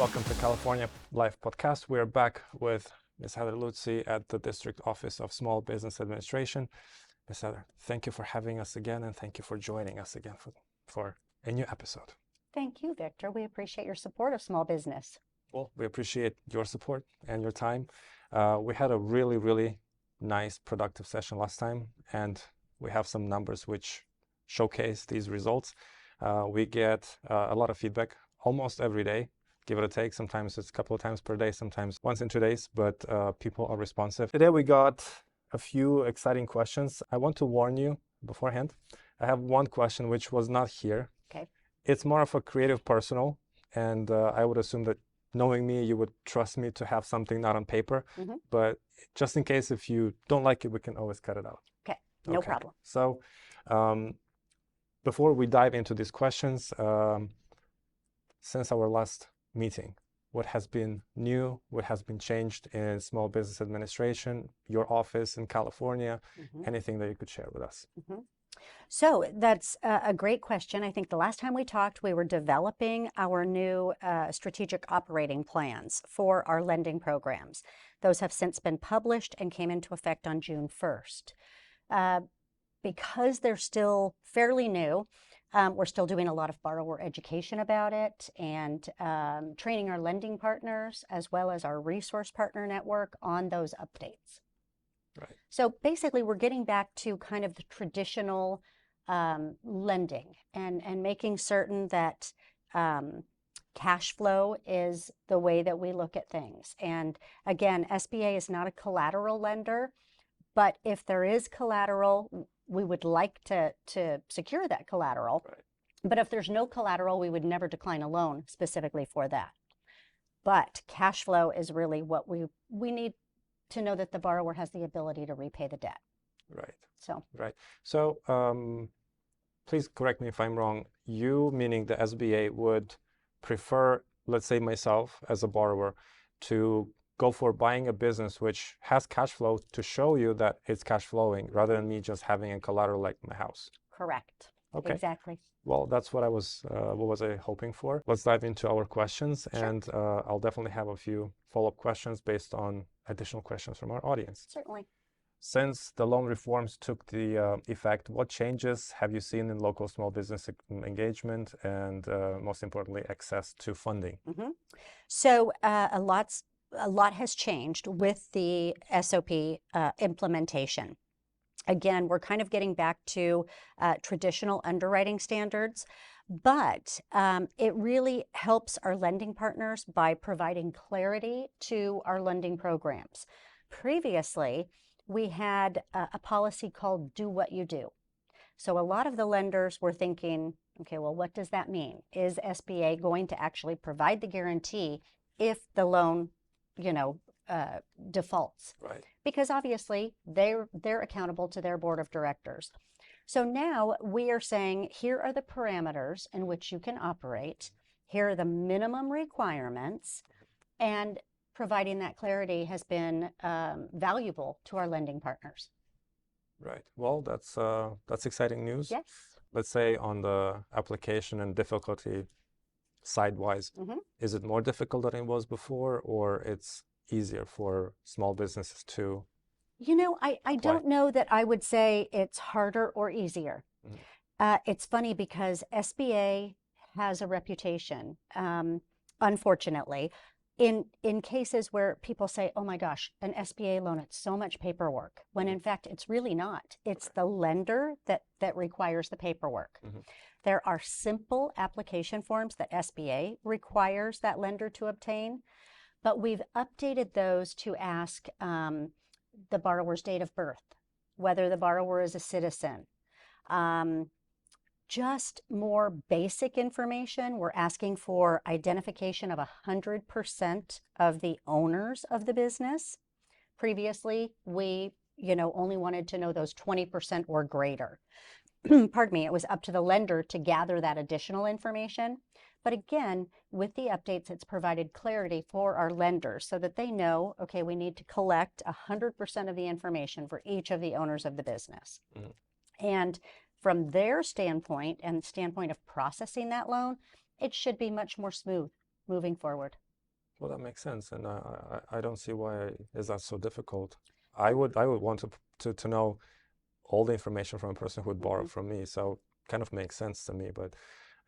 Welcome to California Live Podcast. We're back with Ms. Heather Luzzi at the District Office of Small Business Administration. Ms. Heather, thank you for having us again, and thank you for joining us again for a new episode. Thank you, Victor. We appreciate your support of small business. Well, we appreciate your support and your time. We had a really, really nice, productive session last time, and we have some numbers which showcase these results. We get a lot of feedback almost every day, give it a take. Sometimes it's a couple of times per day, sometimes once in 2 days, but people are responsive. Today we got a few exciting questions. I want to warn you beforehand. I have one question which was not here. Okay. It's more of a creative personal, and I would assume that knowing me, you would trust me to have something not on paper, but just in case if you don't like it, we can always cut it out. Okay, no problem. So before we dive into these questions, since our last meeting, what has been new, what has been changed in small business administration, your office in California, anything that you could share with us? So that's a great question. I think the last time we talked, we were developing our new strategic operating plans for our lending programs. Those have since been published and came into effect on June 1st. Because they're still fairly new, we're still doing a lot of borrower education about it and training our lending partners as well as our resource partner network on those updates. Right. So basically, we're getting back to kind of the traditional lending and making certain that cash flow is the way that we look at things. And again, SBA is not a collateral lender, but if there is collateral, we would like to secure that collateral. Right. But if there's no collateral, we would never decline a loan specifically for that. But cash flow is really what we need to know that the borrower has the ability to repay the debt. Right. So. Right. So please correct me if I'm wrong. You, meaning the SBA, would prefer, let's say myself as a borrower, to go for buying a business which has cash flow to show you that it's cash flowing rather than me just having a collateral like my house. Correct. Okay. Exactly. Well, that's what I was hoping for. Let's dive into our questions, Sure. and I'll definitely have a few follow-up questions based on additional questions from our audience. Certainly. Since the loan reforms took the effect, what changes have you seen in local small business engagement and, most importantly, access to funding? So a lot has changed with the SOP implementation. Again, we're kind of getting back to traditional underwriting standards, but it really helps our lending partners by providing clarity to our lending programs. Previously, we had a policy called do what you do. So a lot of the lenders were thinking, okay, well, what does that mean? Is SBA going to actually provide the guarantee if the loan, defaults? Right. Because obviously they're accountable to their board of directors. So now we are saying, here are the parameters in which you can operate. Here are the minimum requirements, and providing that clarity has been valuable to our lending partners. Right. Well, that's exciting news. Yes. Let's say on the application and difficulty side-wise, is it more difficult than it was before, or it's easier for small businesses to? I don't know that I would say it's harder or easier. It's funny because SBA has a reputation, unfortunately, in cases where people say, oh my gosh, an SBA loan, it's so much paperwork, when in fact it's really not. It's the lender that requires the paperwork. There are simple application forms that SBA requires that lender to obtain, but we've updated those to ask the borrower's date of birth, whether the borrower is a citizen, just more basic information. We're asking for identification of 100% of the owners of the business. Previously, we only wanted to know those 20% or greater. Pardon me, it was up to the lender to gather that additional information. But again, with the updates, it's provided clarity for our lenders so that they know, okay, we need to collect 100% of the information for each of the owners of the business. And from their standpoint and standpoint of processing that loan, it should be much more smooth moving forward. Well, that makes sense, and I don't see why is that so difficult. I would want to know all the information from a person who would borrow from me, so kind of makes sense to me. But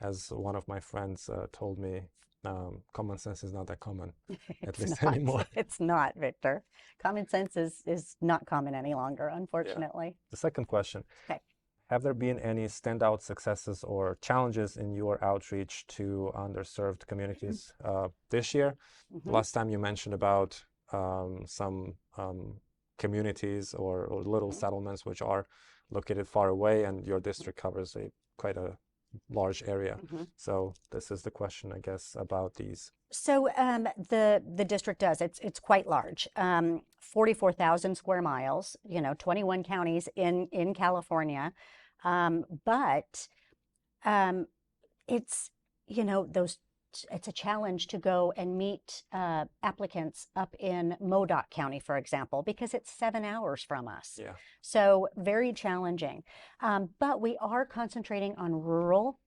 as one of my friends told me, common sense is not that common, at least not. anymore. It's not, Victor. Common sense is not common any longer, Yeah. unfortunately. The second question. Okay. Have there been any standout successes or challenges in your outreach to underserved communities this year? Last time you mentioned about some communities or little settlements which are located far away, and your district covers quite a large area. So this is the question, I guess, about these. So the district does. It's quite large. 44,000 square miles. 21 counties in California. But it's it's a challenge to go and meet applicants up in Modoc County, for example, because it's 7 hours from us. Yeah. So very challenging. But we are concentrating on rural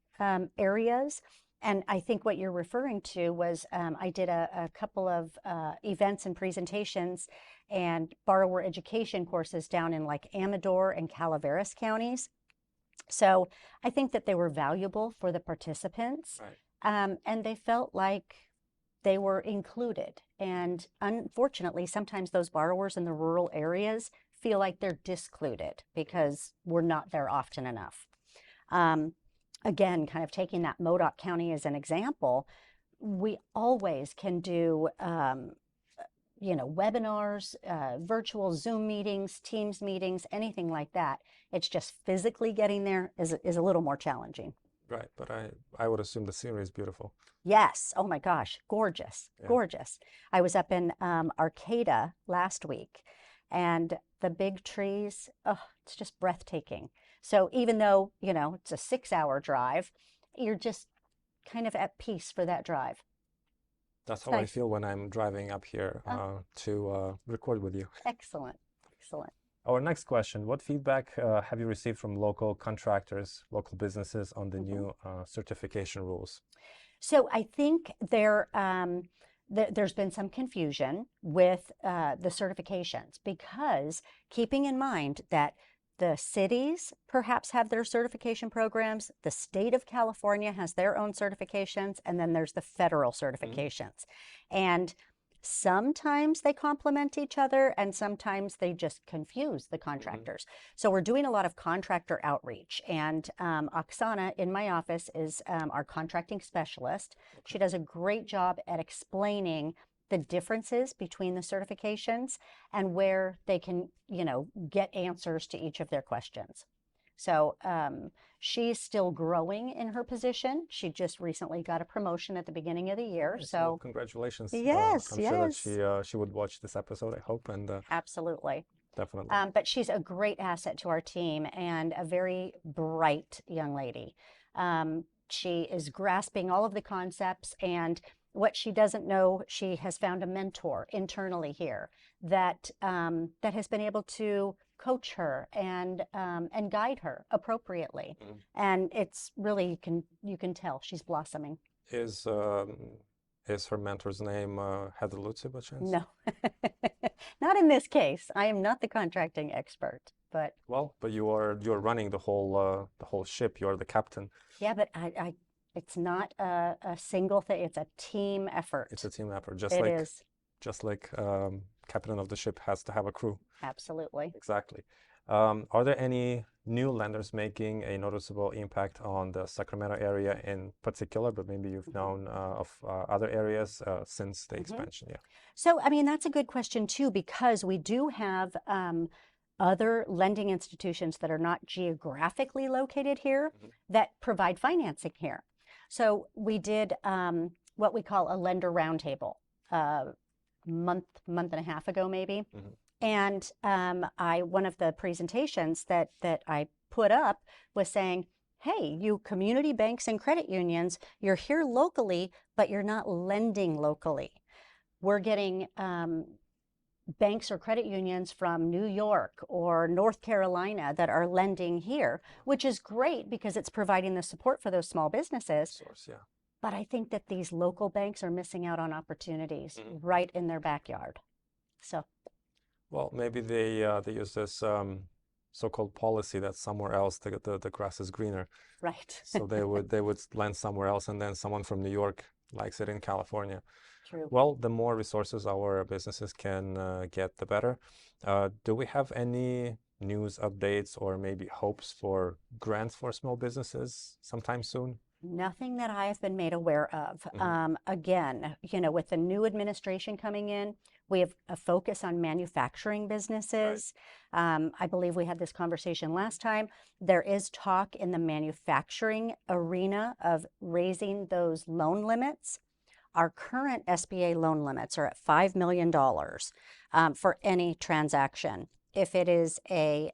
areas. And I think what you're referring to was I did a couple of events and presentations and borrower education courses down in like Amador and Calaveras counties. So I think that they were valuable for the participants, and they felt like they were included. And unfortunately, sometimes those borrowers in the rural areas feel like they're discluded because we're not there often enough. Again, kind of taking that Modoc County as an example, we always can do webinars, virtual Zoom meetings, Teams meetings, anything like that. It's just physically getting there is a little more challenging. Right, but I would assume the scenery is beautiful. Yes. Oh my gosh, gorgeous, gorgeous. I was up in Arcata last week, and the big trees, oh, it's just breathtaking. So even though, it's a 6-hour drive, you're just kind of at peace for that drive. That's how I feel when I'm driving up here to record with you. Excellent. Excellent. Our next question, what feedback have you received from local contractors, local businesses on the new certification rules? So I think there's been some confusion with the certifications, because keeping in mind that the cities perhaps have their certification programs, the state of California has their own certifications, and then there's the federal certifications. And sometimes they complement each other, and sometimes they just confuse the contractors. So we're doing a lot of contractor outreach, and Oksana in my office is our contracting specialist. She does a great job at explaining the differences between the certifications and where they can, get answers to each of their questions. So she's still growing in her position. She just recently got a promotion at the beginning of the year. Nice. So well, congratulations. Yes, I'm sure that she would watch this episode, I hope. And absolutely. Definitely. But she's a great asset to our team and a very bright young lady. She is grasping all of the concepts, and what she doesn't know, she has found a mentor internally here that has been able to coach her and guide her appropriately. And it's really, you can tell she's blossoming. Is her mentor's name Heather Luzzi by chance? No, not in this case. I am not the contracting expert, but you're running the whole ship. You're the captain. Yeah, but it's not a single thing. It's a team effort. It's a team effort. Just like captain of the ship has to have a crew. Absolutely. Exactly. Are there any new lenders making a noticeable impact on the Sacramento area in particular, but maybe you've known of other areas since the expansion? Yeah. So, I mean, that's a good question too, because we do have other lending institutions that are not geographically located here that provide financing here. So we did what we call a lender roundtable month and a half ago, maybe. And one of the presentations that I put up was saying, hey, you community banks and credit unions, you're here locally, but you're not lending locally. We're getting banks or credit unions from New York or North Carolina that are lending here, which is great because it's providing the support for those small businesses. Source, yeah. But I think that these local banks are missing out on opportunities right in their backyard. So, well, maybe they use this so-called policy that somewhere else the grass is greener. right. So they would lend somewhere else, and then someone from New York likes it in California. True. Well, the more resources our businesses can get, the better. Do we have any news updates or maybe hopes for grants for small businesses sometime soon? Nothing that I have been made aware of. Again, with the new administration coming in, we have a focus on manufacturing businesses. I believe we had this conversation last time. There is talk in the manufacturing arena of raising those loan limits. Our current SBA loan limits are at $5 million for any transaction. If it is a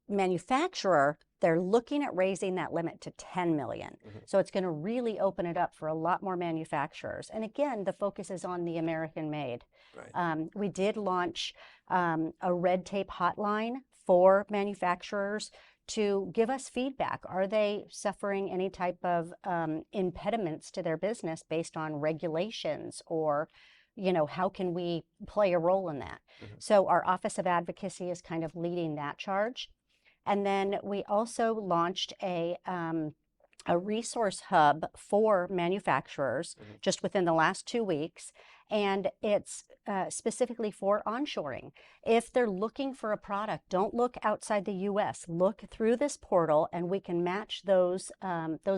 manufacturer, they're looking at raising that limit to 10 million. So it's going to really open it up for a lot more manufacturers. And again, the focus is on the American made. Right. We did launch a red tape hotline for manufacturers to give us feedback. Are they suffering any type of impediments to their business based on regulations, or how can we play a role in that? So our Office of Advocacy is kind of leading that charge. And then we also launched a resource hub for manufacturers just within the last 2 weeks. And it's specifically for onshoring. If they're looking for a product, don't look outside the U.S. Look through this portal, and we can match those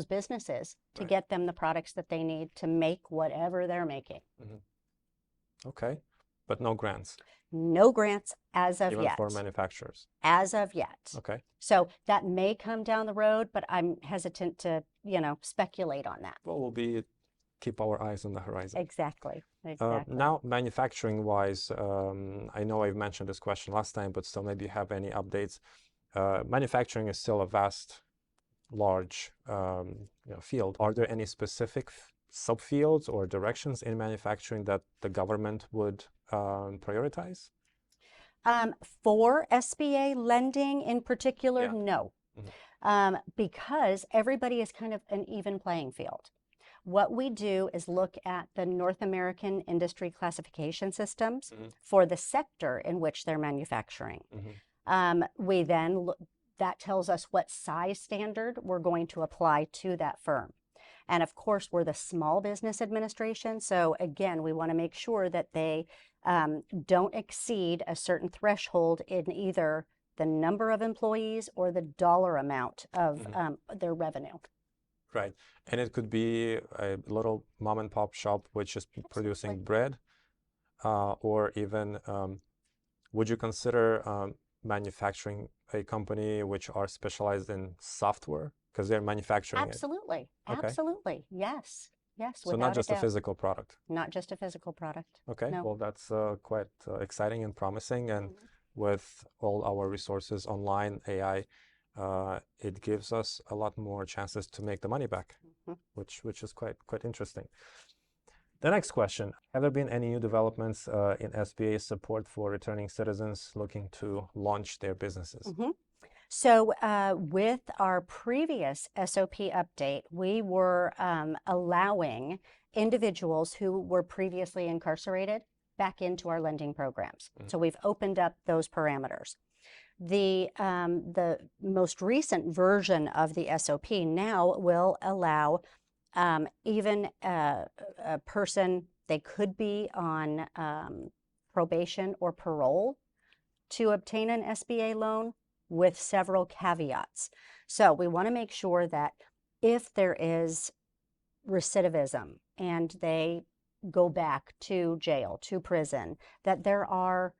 businesses to get them the products that they need to make whatever they're making. Okay, but no grants. No grants as of Even yet. for manufacturers. As of yet. Okay. So that may come down the road, but I'm hesitant to, speculate on that. Well, we'll keep our eyes on the horizon. Exactly. Now, manufacturing-wise, I know I've mentioned this question last time, but still, maybe you have any updates. Manufacturing is still a vast, large field. Are there any specific subfields or directions in manufacturing that the government would prioritize? For SBA lending in particular, no. Because everybody is kind of an even playing field. What we do is look at the North American industry classification systems for the sector in which they're manufacturing. We then that tells us what size standard we're going to apply to that firm. And of course, we're the Small Business Administration. So again, we want to make sure that they don't exceed a certain threshold in either the number of employees or the dollar amount of their revenue. Right. And it could be a little mom and pop shop which is producing bread, or even would you consider manufacturing a company which are specialized in software because they're manufacturing Absolutely. it? Okay. Absolutely. Yes. Yes. So not just a physical product. Not just a physical product. Okay. No. Well, that's quite exciting and promising. And with all our resources online, AI, it gives us a lot more chances to make the money back, which is quite interesting. The next question: have there been any new developments in SBA support for returning citizens looking to launch their businesses? So with our previous SOP update, we were allowing individuals who were previously incarcerated back into our lending programs. So we've opened up those parameters. The most recent version of the SOP now will allow even a person, they could be on probation or parole, to obtain an SBA loan with several caveats. So we want to make sure that if there is recidivism and they go back to jail, to prison, that there are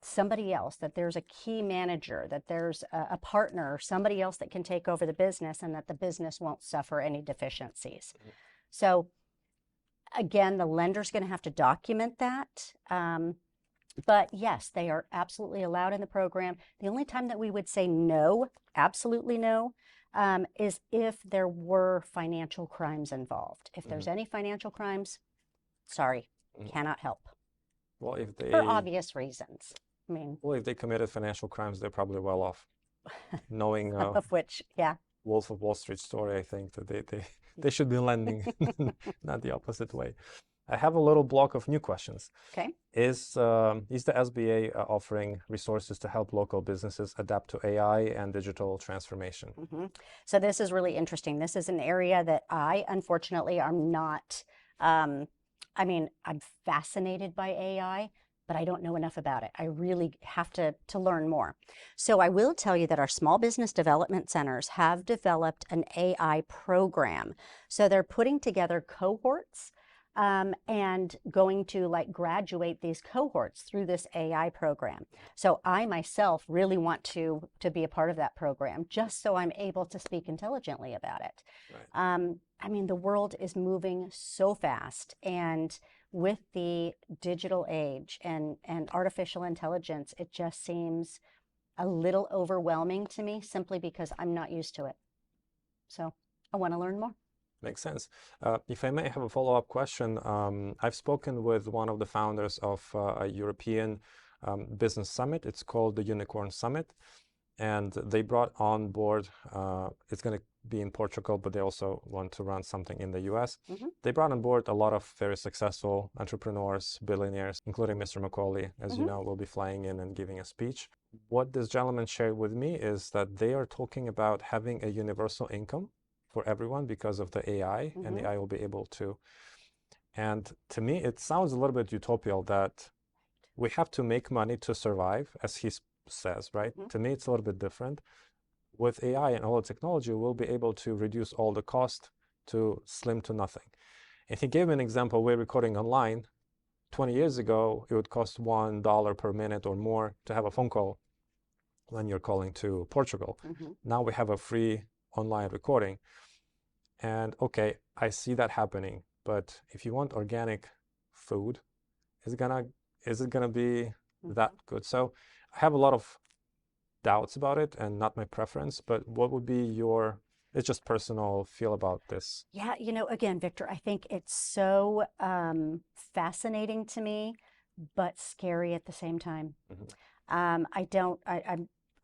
somebody else, that there's a key manager, that there's a partner, somebody else that can take over the business, and that the business won't suffer any deficiencies. So again, the lender's going to have to document that. But yes, they are absolutely allowed in the program. The only time that we would say no, absolutely no, is if there were financial crimes involved. If there's any financial crimes, sorry, cannot help. Well, if they, for obvious reasons. Well, if they committed financial crimes, they're probably well off, knowing of which, yeah. Wolf of Wall Street story, I think, that they should be lending, not the opposite way. I have a little block of new questions. Okay. Is the SBA offering resources to help local businesses adapt to AI and digital transformation? So this is really interesting. This is an area that I, unfortunately, am not, I'm fascinated by AI, but I don't know enough about it. I really have to learn more. So I will tell you that our small business development centers have developed an AI program. So they're putting together cohorts and going to graduate these cohorts through this AI program. So I myself really want to be a part of that program, just so I'm able to speak intelligently about it. Right. The world is moving so fast, and with the digital age and artificial intelligence, it just seems a little overwhelming to me, simply because I'm not used to it. So I want to learn more. Makes sense. If I may have a follow-up question, I've spoken with one of the founders of a European business summit. It's called the Unicorn Summit, and they brought on board, it's going to be in Portugal, but they also want to run something in the US. They brought on board a lot of very successful entrepreneurs, billionaires, including Mr. Macaulay, as you know, will be flying in and giving a speech. What this gentleman shared with me is that they are talking about having a universal income for everyone because of the AI, and the AI will be able to. And to me, it sounds a little bit utopian that we have to make money to survive, as he says, right? To me, it's a little bit different. With AI and all the technology, we'll be able to reduce all the cost to slim to nothing. And he gave an example. We're recording online. 20 years ago, it would cost $1 per minute or more to have a phone call when you're calling to Portugal. Now we have a free online recording. And okay, I see that happening, but if you want organic food, is it gonna be that good? So I have a lot of doubts about it, and not my preference, but what would be your, it's just personal feel about this? Yeah, again, Victor, I think it's so fascinating to me, but scary at the same time.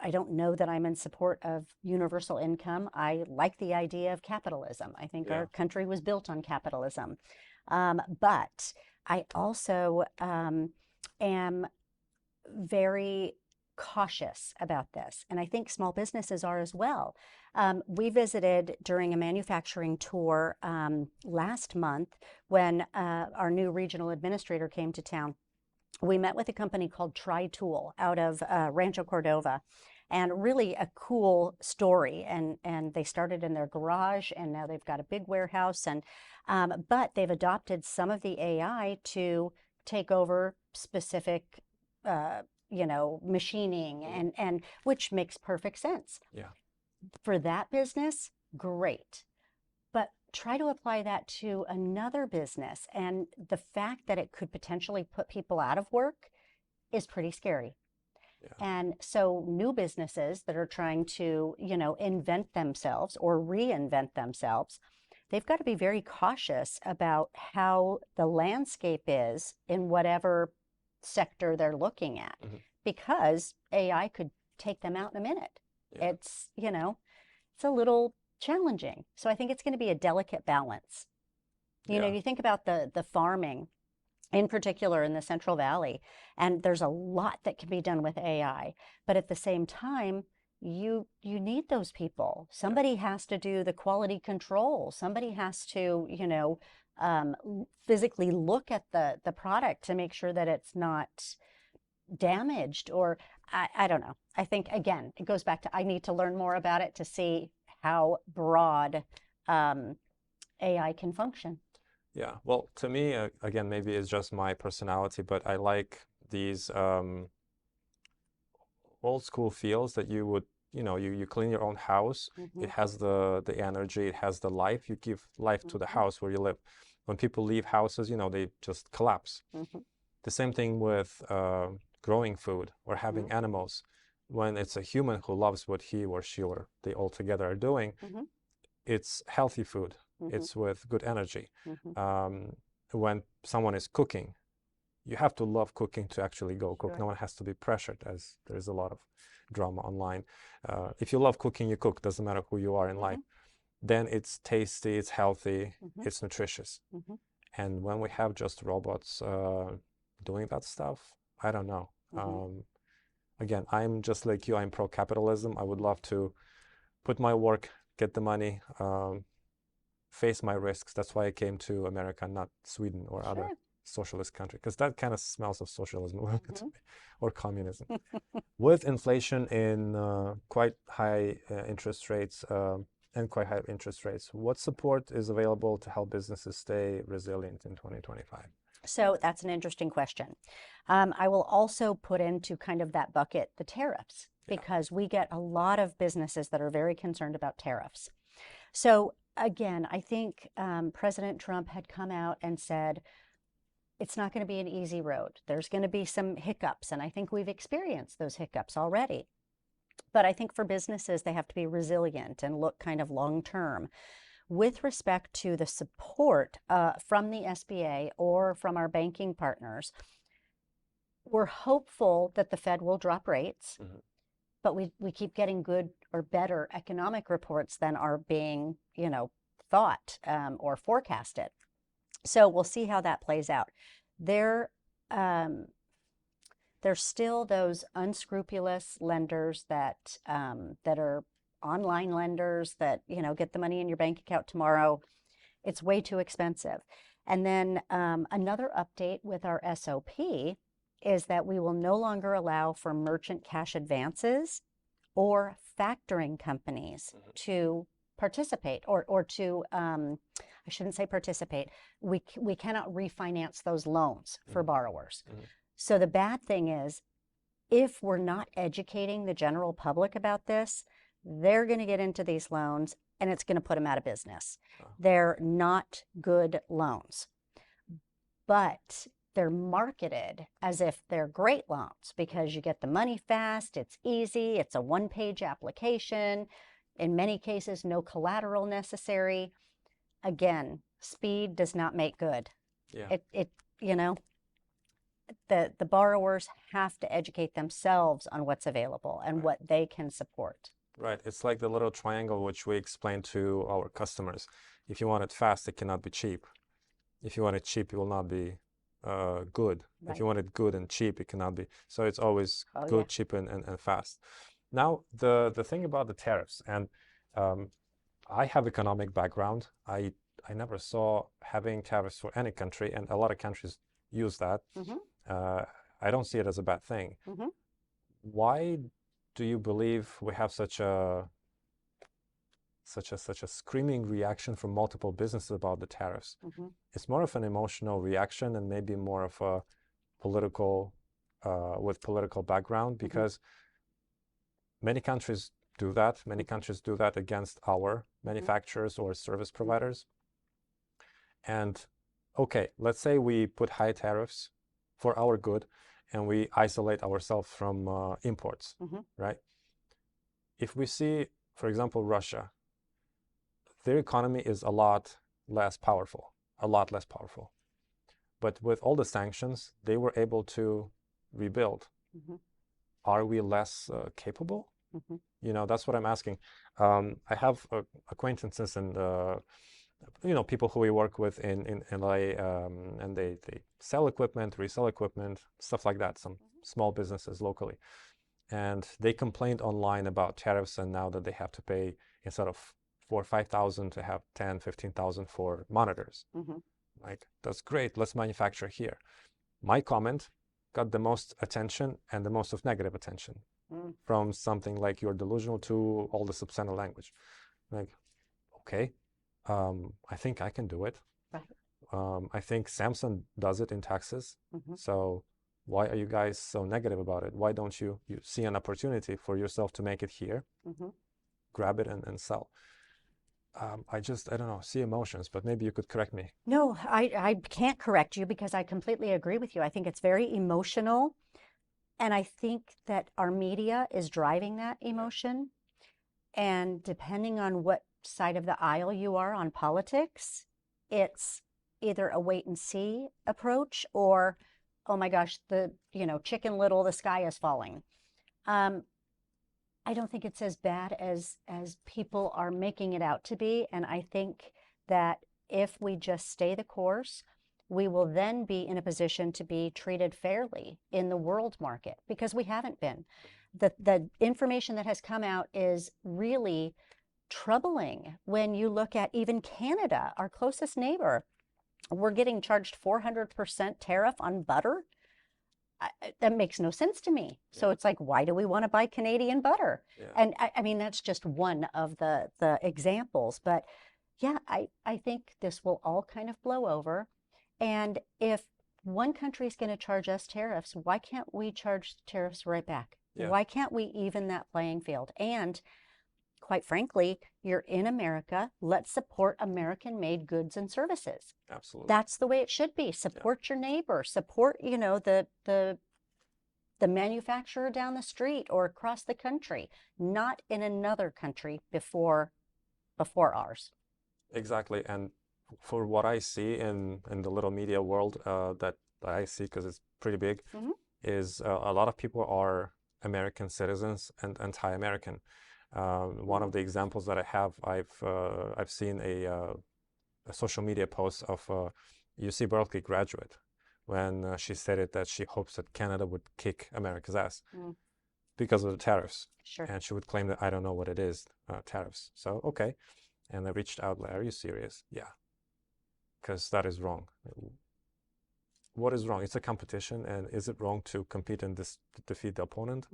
I don't know that I'm in support of universal income. I like the idea of capitalism. I think our country was built on capitalism. But I also am very cautious about this. And I think small businesses are as well. We visited during a manufacturing tour last month when our new regional administrator came to town. We met with a company called Tri-Tool out of Rancho Cordova, and really a cool story. And they started in their garage, and now they've got a big warehouse. And but they've adopted some of the AI to take over specific, machining, and which makes perfect sense. Yeah. For that business, great. But try to apply that to another business, and the fact that it could potentially put people out of work is pretty scary. And so new businesses that are trying to, invent themselves or reinvent themselves, they've got to be very cautious about how the landscape is in whatever sector they're looking at, because AI could take them out in a minute. It's, it's a little challenging. So I think it's going to be a delicate balance. You think about the farming, in particular in the Central Valley, and there's a lot that can be done with AI. But at the same time, you need those people. Somebody has to do the quality control. Somebody has to, physically look at the product to make sure that it's not damaged, or I don't know. I think, again, it goes back to, I need to learn more about it to see how broad AI can function. Yeah, well, to me, again, maybe it's just my personality, but I like these old school feels that you would, you clean your own house. It has the energy, it has the life. You give life to the house where you live. When people leave houses, they just collapse. The same thing with growing food or having animals. When it's a human who loves what he or she or they all together are doing, it's healthy food. It's with good energy. When someone is cooking, you have to love cooking to actually go cook. No one has to be pressured, as there's a lot of drama online. If you love cooking, you cook, doesn't matter who you are in life. Then it's tasty, it's healthy, it's nutritious. And when we have just robots doing that stuff, I don't know. Again, I'm just like you, I'm pro-capitalism. I would love to put my work, get the money, face my risks. That's why I came to America, not Sweden or other socialist country, because that kind of smells of socialism a little bit to me, or communism. With inflation in quite high interest rates and quite high interest rates, what support is available to help businesses stay resilient in 2025? So that's an interesting question. I will also put into kind of that bucket the tariffs, because we get a lot of businesses that are very concerned about tariffs. So again, I think President Trump had come out and said, it's not going to be an easy road. There's going to be some hiccups, and I think we've experienced those hiccups already. But I think for businesses, they have to be resilient and look kind of long term. With respect to the support from the SBA or from our banking partners, we're hopeful that the Fed will drop rates, but we keep getting good or better economic reports than are being, thought or forecasted. So we'll see how that plays out. There's still those unscrupulous lenders that are online lenders that, get the money in your bank account tomorrow. It's way too expensive. And then another update with our SOP is that we will no longer allow for merchant cash advances or factoring companies to participate or to, I shouldn't say participate. We cannot refinance those loans for borrowers. So the bad thing is, if we're not educating the general public about this, they're going to get into these loans and it's going to put them out of business. They're not good loans, but they're marketed as if they're great loans because you get the money fast, it's easy, it's a one-page application. In many cases, no collateral necessary. Again, speed does not make good. The borrowers have to educate themselves on what's available and what they can support. Right. It's like the little triangle which we explain to our customers. If you want it fast, it cannot be cheap. If you want it cheap, it will not be good. If you want it good and cheap, it cannot be. So it's always good, cheap, and fast. Now, the thing about the tariffs, and I have economic background. I never saw having tariffs for any country, and a lot of countries use that. I don't see it as a bad thing. Why do you believe we have such a screaming reaction from multiple businesses about the tariffs? It's more of an emotional reaction and maybe more of a political, with political background, because many countries do that. Many countries do that against our manufacturers or service providers. And okay, let's say we put high tariffs for our good and we isolate ourselves from imports, right? If we see, for example, Russia, their economy is a lot less powerful. But with all the sanctions, they were able to rebuild. Are we less capable? That's what I'm asking. I have acquaintances and people who we work with in LA, and they sell equipment, resell equipment, stuff like that, some small businesses locally. And they complained online about tariffs, and now that they have to pay, instead of $4,000 or $5,000, to have $10,000, $15,000 for monitors. Like, that's great, let's manufacture here. My comment got the most attention and the most of negative attention, from something like you're delusional to all the substandard language. Like, okay, I think I can do it. I think Samsung does it in Texas. So why are you guys so negative about it? Why don't you see an opportunity for yourself to make it here, grab it and sell? I don't know, see emotions, but maybe you could correct me. No, I can't correct you because I completely agree with you. I think it's very emotional. And I think that our media is driving that emotion. And depending on what side of the aisle you are on politics, it's either a wait and see approach or, oh my gosh, Chicken Little, the sky is falling. I don't think it's as bad as people are making it out to be. And I think that if we just stay the course, we will then be in a position to be treated fairly in the world market, because we haven't been. The information that has come out is really troubling when you look at even Canada, our closest neighbor. We're getting charged 400% tariff on butter. That makes no sense to me. So it's like, why do we want to buy Canadian butter? And I mean, that's just one of the examples. But yeah, I think this will all kind of blow over. And if one country is going to charge us tariffs, why can't we charge tariffs right back? Why can't we even that playing field? And quite frankly, you're in America. Let's support American-made goods and services. Absolutely. That's the way it should be. Support your neighbor. Support, you know, the manufacturer down the street or across the country, not in another country before ours. Exactly. And for what I see in the little media world that I see, because it's pretty big, is a lot of people are American citizens and anti-American. One of the examples that I have, I've seen a social media post of a UC Berkeley graduate when she stated that she hopes that Canada would kick America's ass because of the tariffs. Sure. And she would claim that I don't know what it is, tariffs. So, okay. And I reached out, like, are you serious? Yeah. Because that is wrong. What is wrong? It's a competition, and is it wrong to compete and defeat the opponent?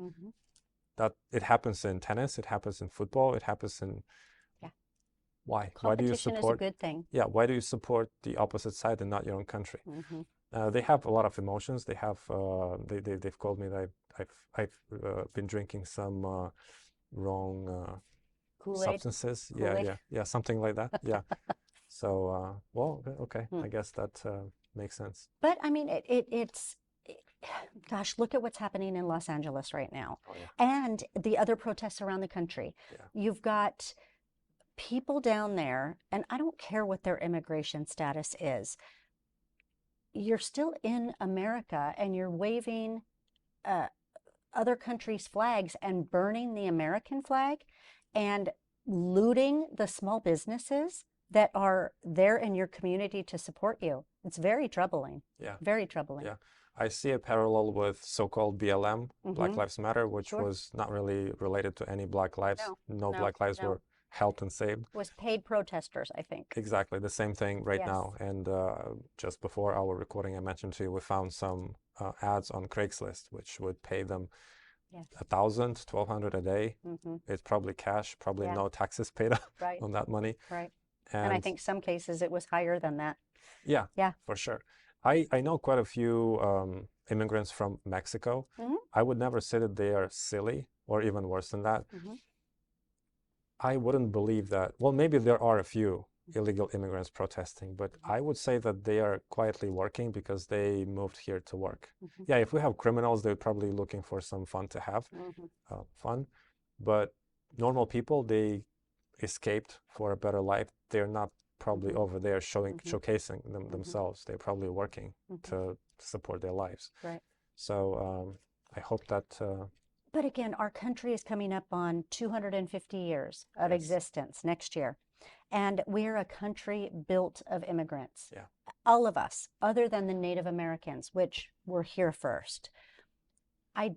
That it happens in tennis, it happens in football, it happens in why? Competition Why do you support? is a good thing. Yeah, why do you support the opposite side and not your own country? They have a lot of emotions. They have they've called me that I've been drinking some wrong substances. Yeah, something like that. Yeah. So well, okay, I guess that makes sense. But I mean, it's gosh, look at what's happening in Los Angeles right now, and the other protests around the country. You've got people down there, and I don't care what their immigration status is. You're still in America, and you're waving other countries' flags and burning the American flag and looting the small businesses that are there in your community to support you. It's very troubling. Yeah. Very troubling. Yeah. I see a parallel with so-called BLM, Black Lives Matter, which was not really related to any Black lives. No Black lives were helped and saved. It was paid protesters, I think. Exactly. The same thing right now. And just before our recording, I mentioned to you, we found some ads on Craigslist, which would pay them $1,000, $1,200 a day. It's probably cash, probably no taxes paid on that money. Right. And I think some cases it was higher than that. Yeah, for sure. I know quite a few immigrants from Mexico. I would never say that they are silly or even worse than that. I wouldn't believe that. Well, maybe there are a few illegal immigrants protesting, but I would say that they are quietly working because they moved here to work. Yeah, if we have criminals, they're probably looking for some fun to have, fun. But normal people, they escaped for a better life. They're not probably over there showcasing themselves. They're probably working to support their lives. Right. So I hope that... But again, our country is coming up on 250 years of existence next year. And we're a country built of immigrants. Yeah. All of us, other than the Native Americans, which were here first. I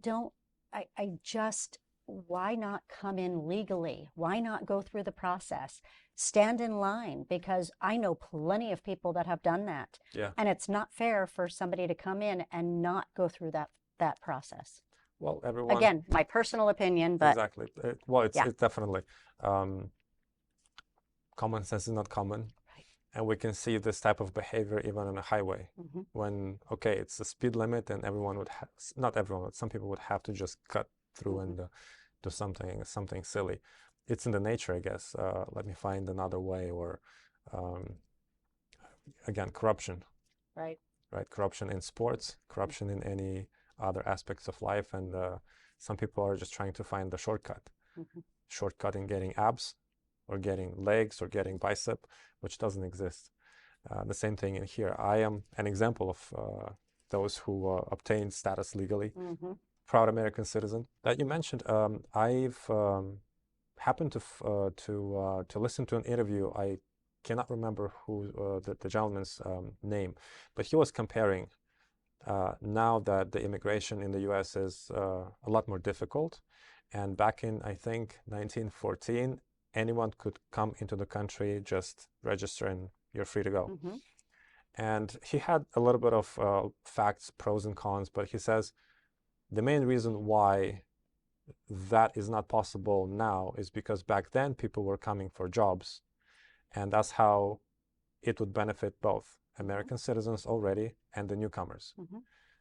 just, why not come in legally? Why not go through the process? Stand in line, because I know plenty of people that have done that. Yeah. And it's not fair for somebody to come in and not go through that process. Well, everyone... Again, my personal opinion, but... Exactly. Well, it's definitely... common sense is not common. Right. And we can see this type of behavior even on a highway. When, okay, it's the speed limit and everyone would... not everyone, but some people would have to just cut through and do something silly. It's in the nature, I guess. Let me find another way. Or, again, corruption. Right. Right. Corruption in sports, corruption in any... other aspects of life, and some people are just trying to find the shortcut. Shortcut in getting abs or getting legs or getting bicep, which doesn't exist. The same thing in here. I am an example of those who obtained status legally proud American citizen that you mentioned. I've happened to listen to an interview. I cannot remember who the gentleman's name, but he was comparing now that the immigration in the U.S. is a lot more difficult, and back in, I think, 1914, anyone could come into the country, just register, and you're free to go. Mm-hmm. And he had a little bit of facts, pros and cons, but he says the main reason why that is not possible now is because back then people were coming for jobs, and that's how it would benefit both American citizens already and the newcomers. Mm-hmm.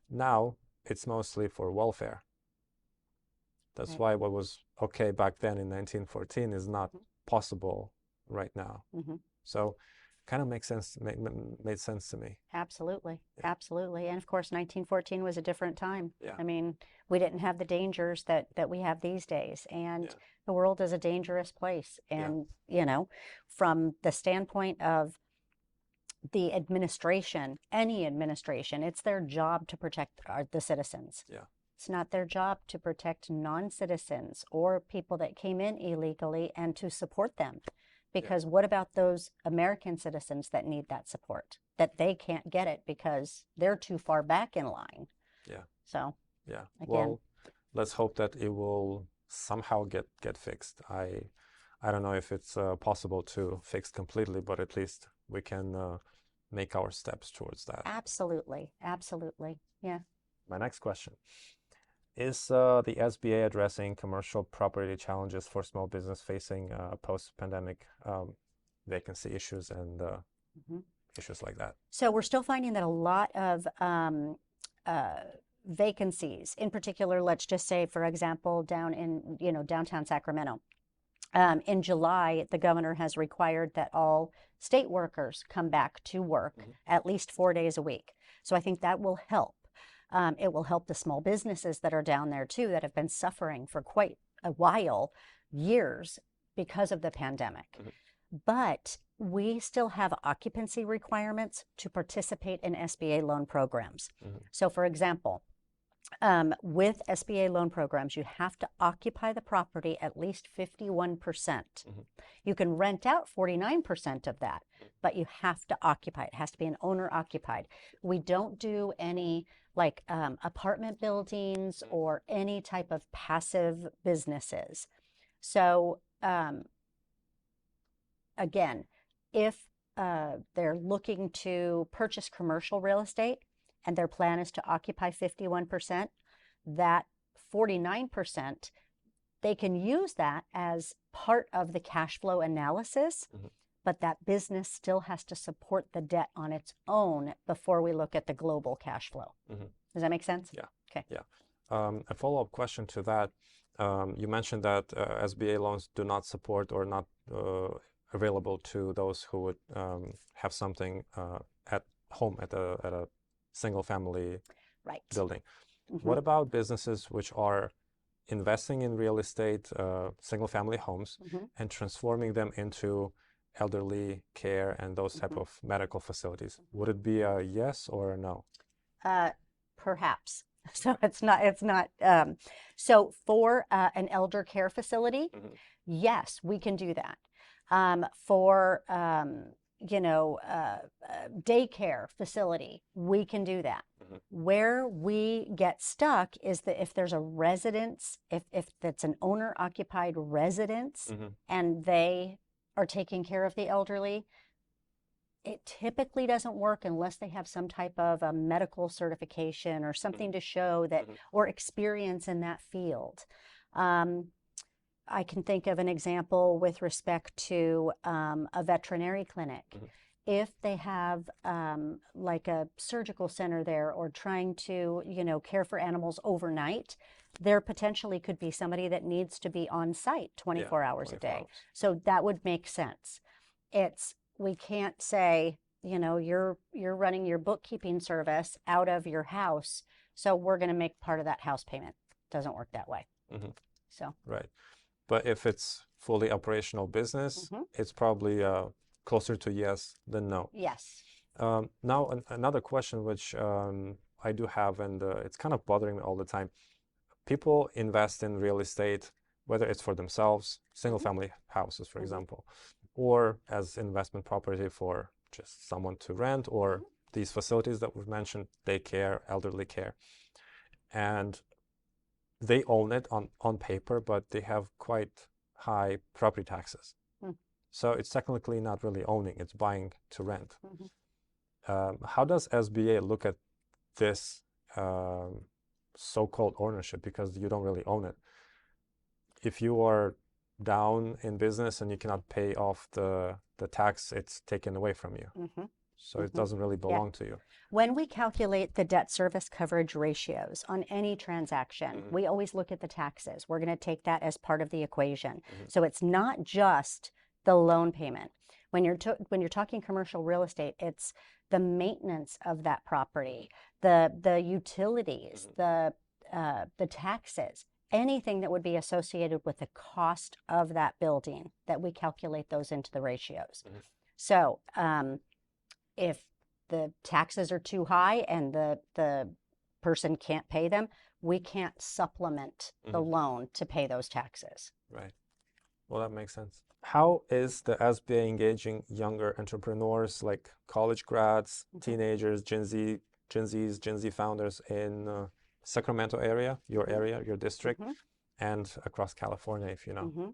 Now it's mostly for welfare. That's why what was okay back then in 1914 is not possible right now. Mm-hmm. So kind of makes sense, made sense to me. Absolutely. Yeah. Absolutely. And of course, 1914 was a different time. Yeah. I mean, we didn't have the dangers that we have these days. And the world is a dangerous place. And, you know, from the standpoint of the administration, any administration, it's their job to protect the citizens. Yeah. It's not their job to protect non-citizens or people that came in illegally and to support them. Because what about those American citizens that need that support, that they can't get it because they're too far back in line? Yeah. So, yeah. Again. Well, let's hope that it will somehow get fixed. I don't know if it's possible to fix completely, but at least we can make our steps towards that. Absolutely. Absolutely. Yeah. My next question. Is the SBA addressing commercial property challenges for small business facing post-pandemic vacancy issues and issues like that? So we're still finding that a lot of vacancies, in particular, let's just say, for example, down in downtown Sacramento. In July, the governor has required that all state workers come back to work at least 4 days a week. So I think that will help. It will help the small businesses that are down there too, that have been suffering for quite a while, years, because of the pandemic. But we still have occupancy requirements to participate in SBA loan programs. So for example, with SBA loan programs, you have to occupy the property at least 51%. You can rent out 49% of that, but you have to occupy. It has to be an owner occupied. We don't do any like apartment buildings or any type of passive businesses. So again, if they're looking to purchase commercial real estate and their plan is to occupy 51%, that 49%, they can use that as part of the cash flow analysis, but that business still has to support the debt on its own before we look at the global cash flow. Does that make sense? Yeah. Okay. Yeah. A follow-up question to that. You mentioned that SBA loans do not support or not available to those who would have something at home at a single-family building. What about businesses which are investing in real estate, single-family homes, and transforming them into elderly care and those type of medical facilities? Would it be a yes or a no? Perhaps. So it's not. So for an elder care facility, yes, we can do that. For daycare facility, we can do that. Where we get stuck is that if there's a residence, if that's an owner occupied residence and they are taking care of the elderly, it typically doesn't work unless they have some type of a medical certification or something to show that, or experience in that field. I can think of an example with respect to a veterinary clinic. If they have like a surgical center there or trying to, care for animals overnight, there potentially could be somebody that needs to be on site 24 hours a day. So that would make sense. We can't say, you're running your bookkeeping service out of your house, so we're going to make part of that house payment. Doesn't work that way. So right. But if it's fully operational business, it's probably closer to yes than no. Yes. Now, another question which I do have, and it's kind of bothering me all the time. people invest in real estate, whether it's for themselves, single-family houses, for example, or as investment property for just someone to rent, or these facilities that we've mentioned, daycare, elderly care. And they own it on paper, but they have quite high property taxes. So it's technically not really owning, it's buying to rent. How does SBA look at this so-called ownership, because you don't really own it? If you are down in business and you cannot pay off the tax, it's taken away from you. So it doesn't really belong to you. When we calculate the debt service coverage ratios on any transaction, we always look at the taxes. We're going to take that as part of the equation. So it's not just the loan payment. When you're talking commercial real estate, it's the maintenance of that property, the utilities, the taxes, anything that would be associated with the cost of that building, that we calculate those into the ratios. So if the taxes are too high and the person can't pay them, we can't supplement the loan to pay those taxes. Right. Well, that makes sense. How is the SBA engaging younger entrepreneurs like college grads, teenagers, Gen Z founders in Sacramento area, your district, and across California, if you know?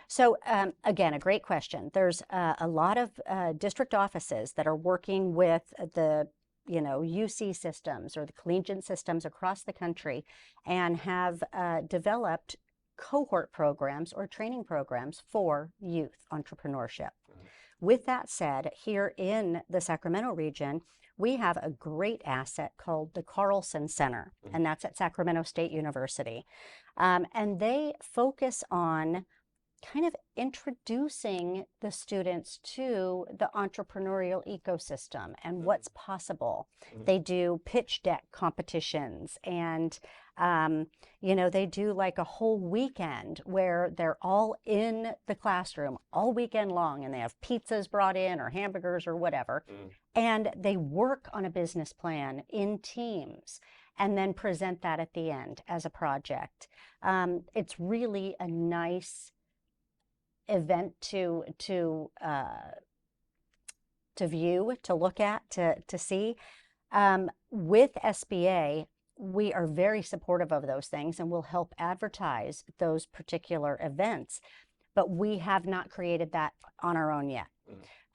So again, a great question. There's a lot of district offices that are working with the UC systems or the collegiate systems across the country, and have developed cohort programs or training programs for youth entrepreneurship. With that said, here in the Sacramento region, we have a great asset called the Carlson Center, and that's at Sacramento State University. And they focus on kind of introducing the students to the entrepreneurial ecosystem and what's possible. They do pitch deck competitions, and they do like a whole weekend where they're all in the classroom all weekend long, and they have pizzas brought in or hamburgers or whatever, and they work on a business plan in teams and then present that at the end as a project. It's really a nice event to view, to look at, to see. With SBA, we are very supportive of those things and will help advertise those particular events, but we have not created that on our own yet.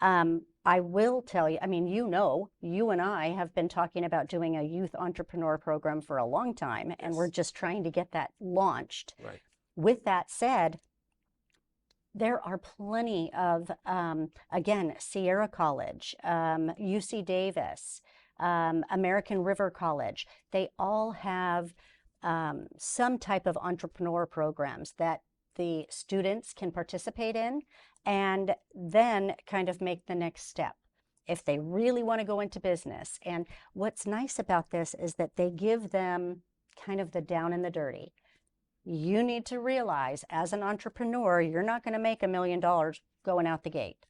I will tell you, I mean, you and I have been talking about doing a youth entrepreneur program for a long time, and we're just trying to get that launched. Right. With that said, there are plenty of, again, Sierra College, UC Davis, American River College. They all have some type of entrepreneur programs that the students can participate in, and then kind of make the next step if they really want to go into business. And what's nice about this is that they give them kind of the down and the dirty. You need to realize, as an entrepreneur, you're not going to make $1 million going out the gate.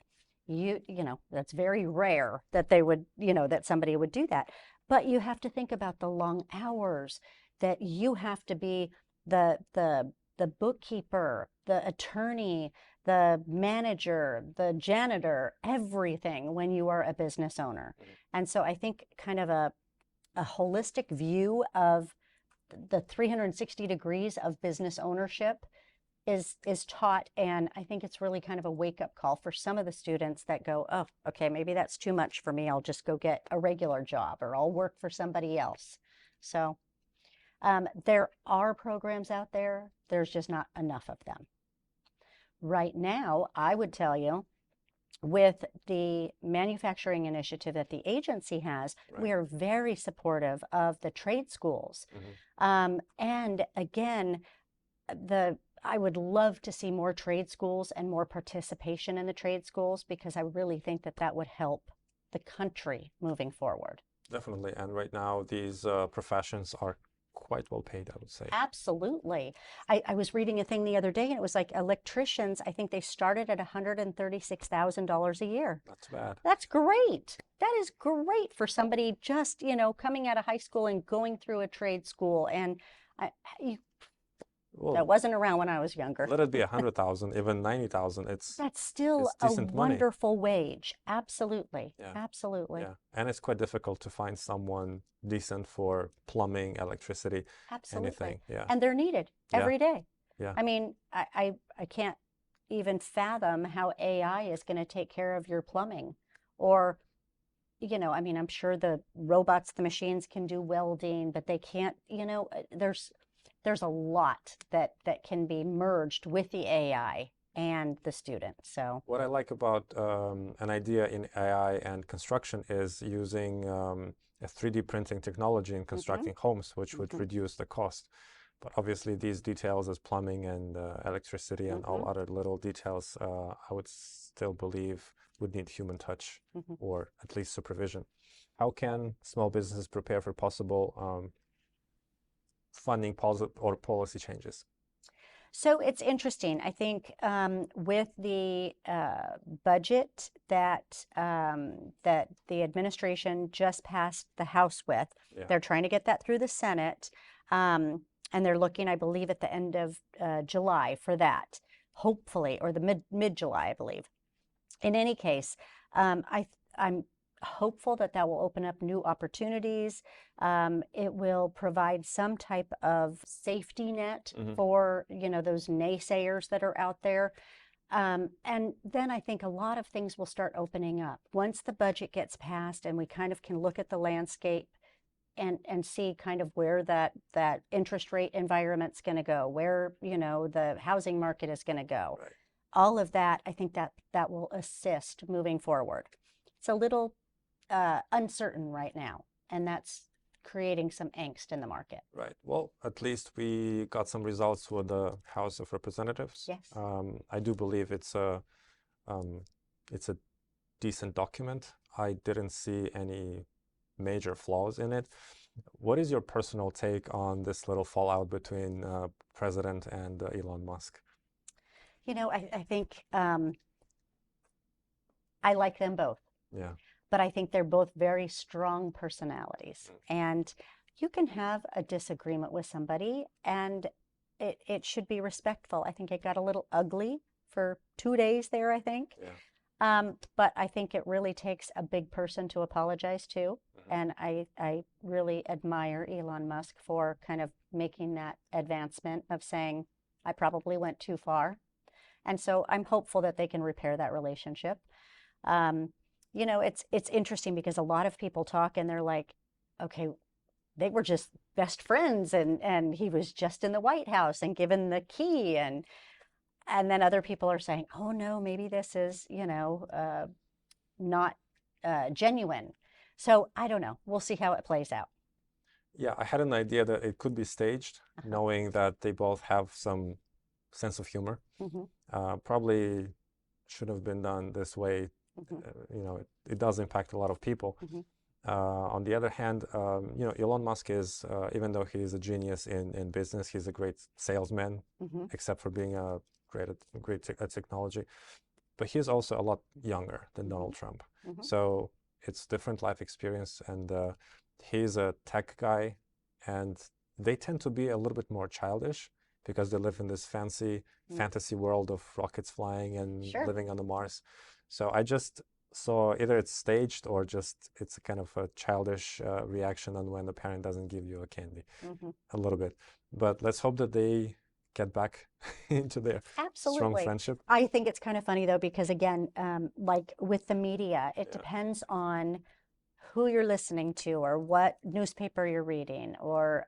You know, that's very rare that they would, that somebody would do that. But you have to think about the long hours, that you have to be the bookkeeper, the attorney, the manager, the janitor, everything when you are a business owner. And so I think kind of a holistic view of the 360 degrees of business ownership is taught, and I think it's really kind of a wake-up call for some of the students that go, oh, okay, maybe that's too much for me. I'll just go get a regular job, or I'll work for somebody else. So there are programs out there. There's just not enough of them. Right now, I would tell you, with the manufacturing initiative that the agency has, we are very supportive of the trade schools. And again, I would love to see more trade schools and more participation in the trade schools, because I really think that that would help the country moving forward. Definitely. And right now, these professions are quite well paid, I would say. Absolutely. I was reading a thing the other day, and it was like electricians, I think they started at $136,000 a year. Not bad. That's great. That is great for somebody just, coming out of high school and going through a trade school. And Well, that wasn't around when I was younger. let it be 100,000, even 90,000. That's still it's a decent money. wonderful wage. Absolutely. Yeah. Absolutely. Yeah, and it's quite difficult to find someone decent for plumbing, electricity, Absolutely. anything. Yeah. And they're needed every day. Yeah. I mean, I can't even fathom how AI is going to take care of your plumbing. Or, you know, I mean, I'm sure the robots, the machines can do welding, but they can't, you know, there's a lot that can be merged with the AI and the student. So what I like about an idea in AI and construction is using a 3D printing technology in constructing homes, which would reduce the cost. But obviously, these details as plumbing and electricity and all other little details, I would still believe would need human touch or at least supervision. How can small businesses prepare for possible funding or policy changes? So it's interesting. I think with the budget that that the administration just passed the House with, they're trying to get that through the Senate, and they're looking, I believe, at the end of July for that, hopefully, or the mid July, I believe. In any case, I'm hopeful that that will open up new opportunities. It will provide some type of safety net for, you know, those naysayers that are out there. And then I think a lot of things will start opening up. Once the budget gets passed and we kind of can look at the landscape and see kind of where that interest rate environment's going to go, where, you know, the housing market is going to go. Right. All of that, I think that will assist moving forward. It's a little uncertain right now, and that's creating some angst in the market. Right. Well, at least we got some results with the House of Representatives. Yes. I do believe it's a decent document. I didn't see any major flaws in it. What is your personal take on this little fallout between President and Elon Musk? You know, I think I like them both. Yeah. But I think they're both very strong personalities. And you can have a disagreement with somebody, and it should be respectful. I think it got a little ugly for 2 days there, I think. Yeah. But I think it really takes a big person to apologize to. And I really admire Elon Musk for kind of making that advancement of saying, I probably went too far. And so I'm hopeful that they can repair that relationship. You know, it's interesting because a lot of people talk and they're like, okay, they were just best friends and he was just in the White House and given the key, and then other people are saying, oh no, maybe this is, you know, not genuine. So I don't know. We'll see how it plays out. Yeah, I had an idea that it could be staged, knowing that they both have some sense of humor. Probably should have been done this way. You know, it does impact a lot of people. On the other hand, you know, Elon Musk is, even though he's a genius in business, he's a great salesman, except for being great at technology. But he's also a lot younger than Donald Trump. So it's different life experience, and he's a tech guy, and they tend to be a little bit more childish because they live in this fancy fantasy world of rockets flying and living on the Mars. So I just saw either it's staged or just it's a kind of a childish reaction on when the parent doesn't give you a candy, a little bit. But let's hope that they get back into their strong friendship. I think it's kind of funny though, because again, like with the media, it depends on who you're listening to or what newspaper you're reading or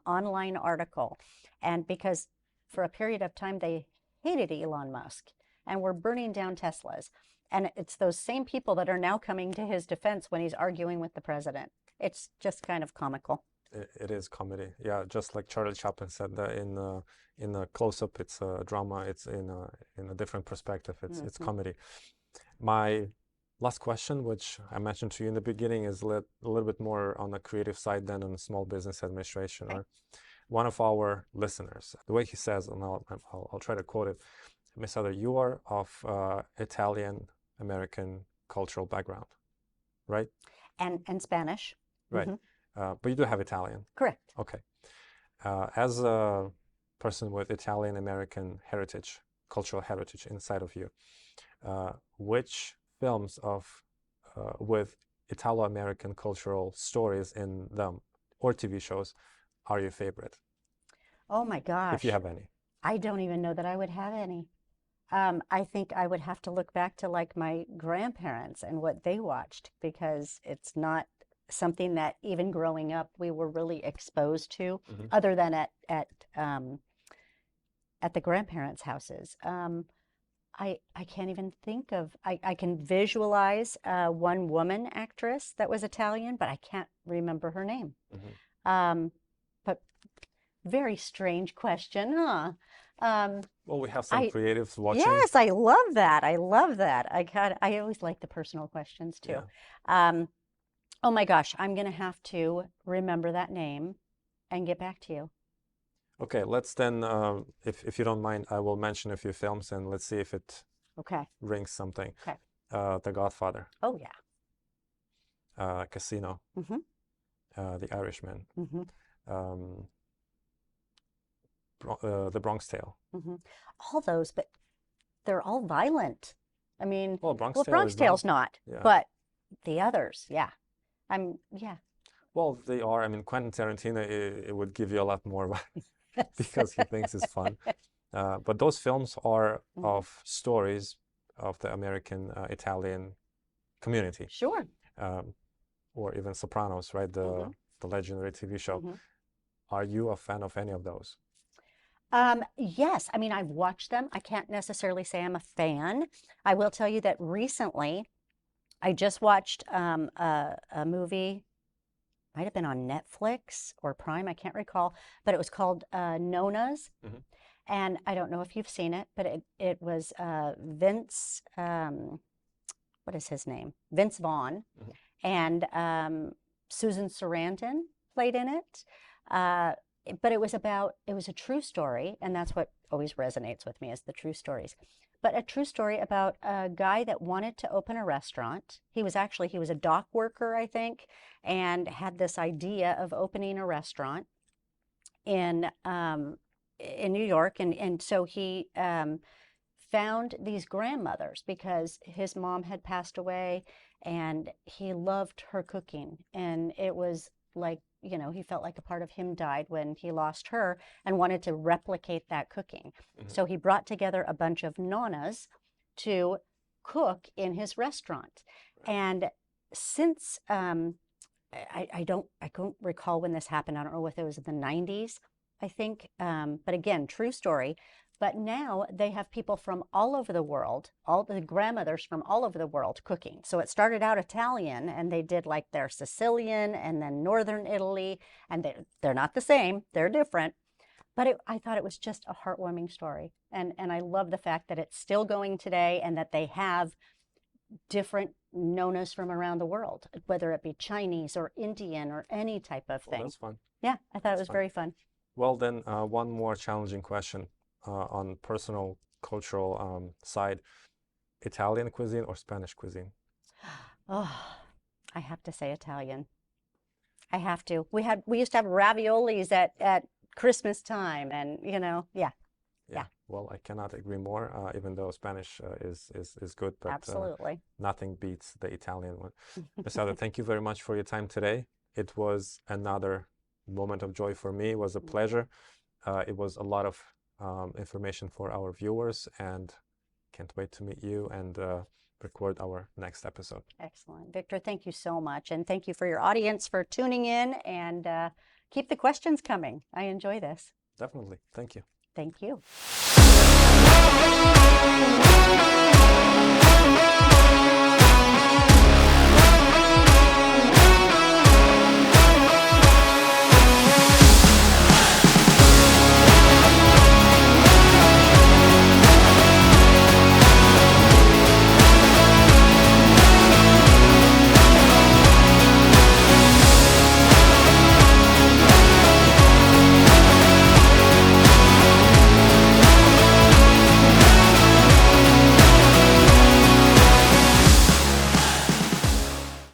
online article. And because for a period of time, they hated Elon Musk and were burning down Teslas. And it's those same people that are now coming to his defense when he's arguing with the president. It's just kind of comical. It is comedy. Yeah, just like Charlie Chaplin said that in a close-up, it's a drama. It's in a different perspective. It's comedy. My last question, which I mentioned to you in the beginning, is a little bit more on the creative side than on small business administration. Or one of our listeners, the way he says, and I'll try to quote it, Miss Heather, you are of Italian American cultural background, right? And Spanish. Right. But you do have Italian. Correct. Okay. As a person with Italian-American heritage, cultural heritage inside of you. Which films with Italo-American cultural stories in them or TV shows are your favorite? Oh my gosh. If you have any. I don't even know that I would have any. I think I would have to look back to like my grandparents and what they watched, because it's not something that even growing up we were really exposed to, other than at the grandparents' houses. I can't even think of, I can visualize one woman actress that was Italian, but I can't remember her name. But very strange question, huh? Well, we have some creatives watching. Yes, I love that. I love that. I always like the personal questions too. Yeah. Oh my gosh, I'm going to have to remember that name and get back to you. Okay, let's then, if you don't mind, I will mention a few films and let's see if it rings something. Okay. The Godfather. Oh yeah. Casino. The Irishman. The Bronx Tale. All those, but they're all violent. I mean, well, Bronx Tale's not, but the others, yeah. Well, they are. I mean, Quentin Tarantino, it would give you a lot more because he thinks it's fun. But those films are of stories of the American Italian community. Sure. Or even Sopranos, right? The legendary TV show. Are you a fan of any of those? Yes. I mean, I've watched them. I can't necessarily say I'm a fan. I will tell you that recently I just watched a movie, might have been on Netflix or Prime, I can't recall, but it was called Nona's. And I don't know if you've seen it, but it was Vince, what is his name? Vince Vaughn, and Susan Sarandon played in it. But it was a true story, and that's what always resonates with me, is the true stories. But a true story about a guy that wanted to open a restaurant. He was a dock worker, I think, and had this idea of opening a restaurant in New York. And so he found these grandmothers because his mom had passed away, and he loved her cooking. And it was like, you know, he felt like a part of him died when he lost her and wanted to replicate that cooking. So he brought together a bunch of nonnas to cook in his restaurant. And since, I don't recall when this happened. I don't know if it was in the 90s, I think. But again, true story. But now they have people from all over the world, all the grandmothers from all over the world cooking. So it started out Italian, and they did like their Sicilian and then Northern Italy, and they're not the same, they're different. But I thought it was just a heartwarming story. And I love the fact that it's still going today, and that they have different nonnas from around the world, whether it be Chinese or Indian or any type of thing. That's fun. Yeah, I thought it was very fun. Well, then one more challenging question. On personal cultural side, Italian cuisine or Spanish cuisine? Oh, I have to say Italian. I have to. We used to have raviolis at Christmas time, and you know, yeah. Well, I cannot agree more. Even though Spanish is good, but absolutely nothing beats the Italian one. Ms. Heather, thank you very much for your time today. It was another moment of joy for me. It was a pleasure. It was a lot of information for our viewers, and can't wait to meet you and record our next episode. Excellent. Victor, thank you so much. And thank you for your audience for tuning in, and keep the questions coming. I enjoy this. Definitely. Thank you. Thank you.